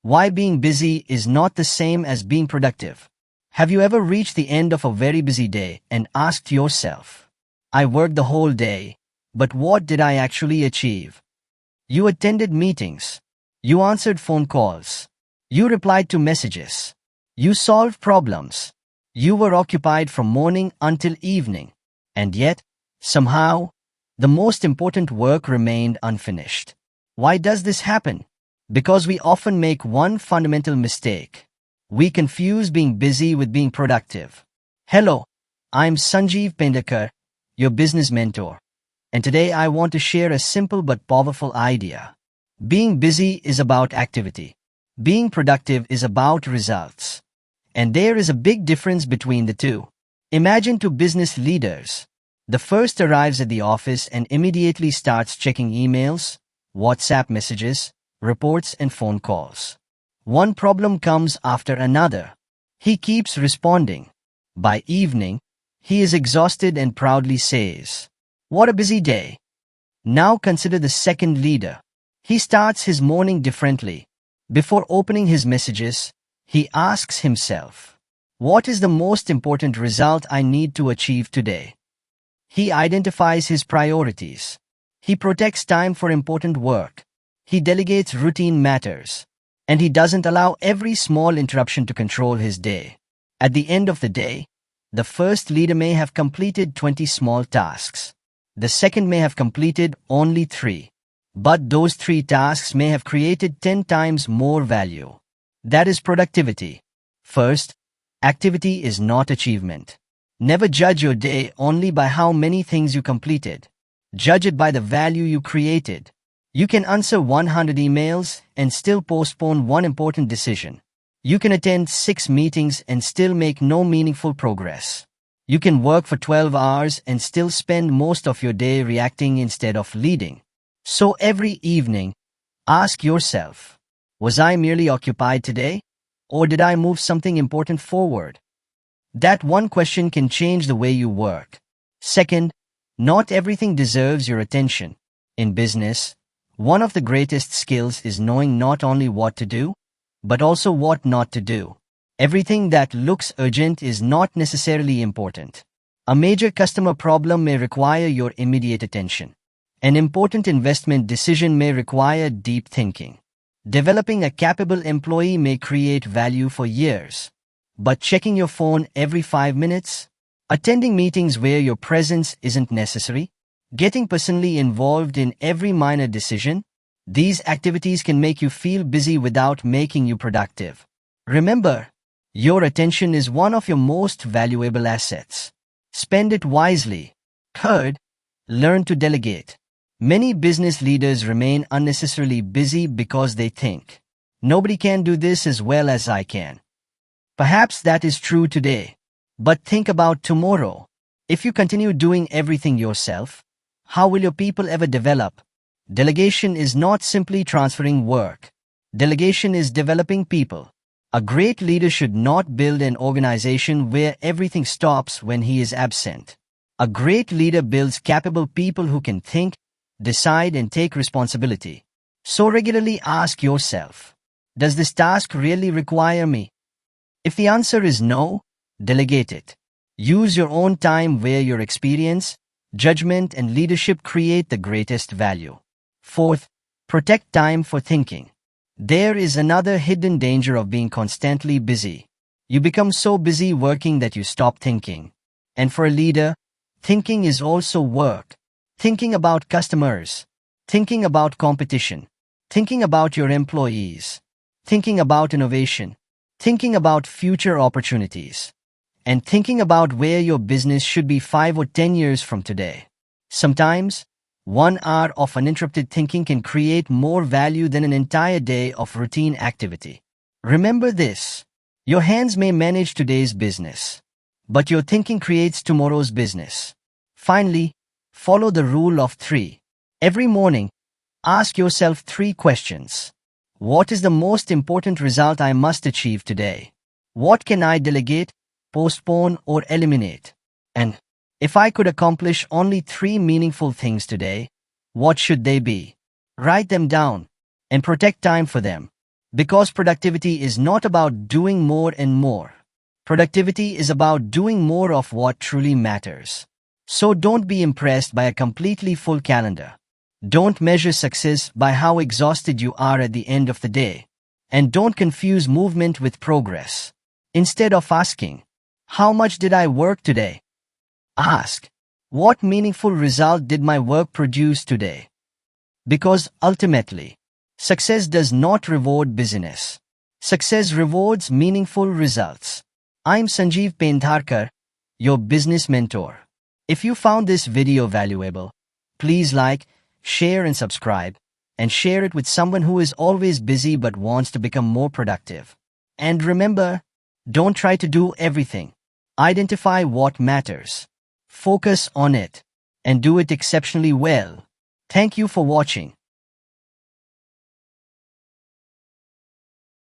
Why being busy is not the same as being productive. Have you ever reached the end of a very busy day and asked yourself, I worked the whole day, but what did I actually achieve? You attended meetings. You answered phone calls. You replied to messages. You solved problems. You were occupied from morning until evening. And yet, somehow, the most important work remained unfinished. Why does this happen? Because we often make one fundamental mistake. We confuse being busy with being productive. Hello, I'm Sanjeev Pendekar, your business mentor. And today I want to share a simple but powerful idea. Being busy is about activity. Being productive is about results. And there is a big difference between the two. Imagine two business leaders. The first arrives at the office and immediately starts checking emails, WhatsApp messages, reports and phone calls. One problem comes after another. He keeps responding. By evening, he is exhausted and proudly says, "What a busy day." Now consider the second leader. He starts his morning differently. Before opening his messages, he asks himself, "What is the most important result I need to achieve today?" He identifies his priorities. He protects time for important work. He delegates routine matters. And he doesn't allow every small interruption to control his day. At the end of the day, the first leader may have completed 20 small tasks. The second may have completed only 3. But those 3 tasks may have created 10 times more value. That is productivity. First, activity is not achievement. Never judge your day only by how many things you completed. Judge it by the value you created. You can answer 100 emails and still postpone one important decision. You can attend 6 meetings and still make no meaningful progress. You can work for 12 hours and still spend most of your day reacting instead of leading. So every evening, ask yourself, was I merely occupied today? Or did I move something important forward? That one question can change the way you work. Second, not everything deserves your attention. In business, one of the greatest skills is knowing not only what to do, but also what not to do. Everything that looks urgent is not necessarily important. A major customer problem may require your immediate attention. An important investment decision may require deep thinking. Developing a capable employee may create value for years. But checking your phone every 5 minutes? Attending meetings where your presence isn't necessary? Getting personally involved in every minor decision? These activities can make you feel busy without making you productive. Remember, your attention is one of your most valuable assets. Spend it wisely. Third, learn to delegate. Many business leaders remain unnecessarily busy because they think, nobody can do this as well as I can. Perhaps that is true today. But think about tomorrow. If you continue doing everything yourself, how will your people ever develop? Delegation is not simply transferring work. Delegation is developing people. A great leader should not build an organization where everything stops when he is absent. A great leader builds capable people who can think, decide, and take responsibility. So regularly ask yourself, does this task really require me? If the answer is no, delegate it. Use your own time where your experience, judgment, and leadership create the greatest value. Fourth, protect time for thinking. There is another hidden danger of being constantly busy. You become so busy working that you stop thinking. And for a leader, thinking is also work. Thinking about customers, thinking about competition, thinking about your employees, thinking about innovation, thinking about future opportunities, and thinking about where your business should be 5 or 10 years from today. Sometimes, 1 hour of uninterrupted thinking can create more value than an entire day of routine activity. Remember this, your hands may manage today's business, but your thinking creates tomorrow's business. Finally, follow the rule of 3. Every morning, ask yourself 3 questions. What is the most important result I must achieve today? What can I delegate, postpone, or eliminate? And if I could accomplish only 3 meaningful things today, what should they be? Write them down and protect time for them. Because productivity is not about doing more and more. Productivity is about doing more of what truly matters. So don't be impressed by a completely full calendar. Don't measure success by how exhausted you are at the end of the day. And don't confuse movement with progress. Instead of asking, "How much did I work today?" ask, "What meaningful result did my work produce today?" Because ultimately, success does not reward busyness. Success rewards meaningful results. I'm Sanjeev Pendharkar, your business mentor. If you found this video valuable, please like, share and subscribe, and share it with someone who is always busy but wants to become more productive. And remember, don't try to do everything. Identify what matters. Focus on it, and do it exceptionally well. Thank you for watching.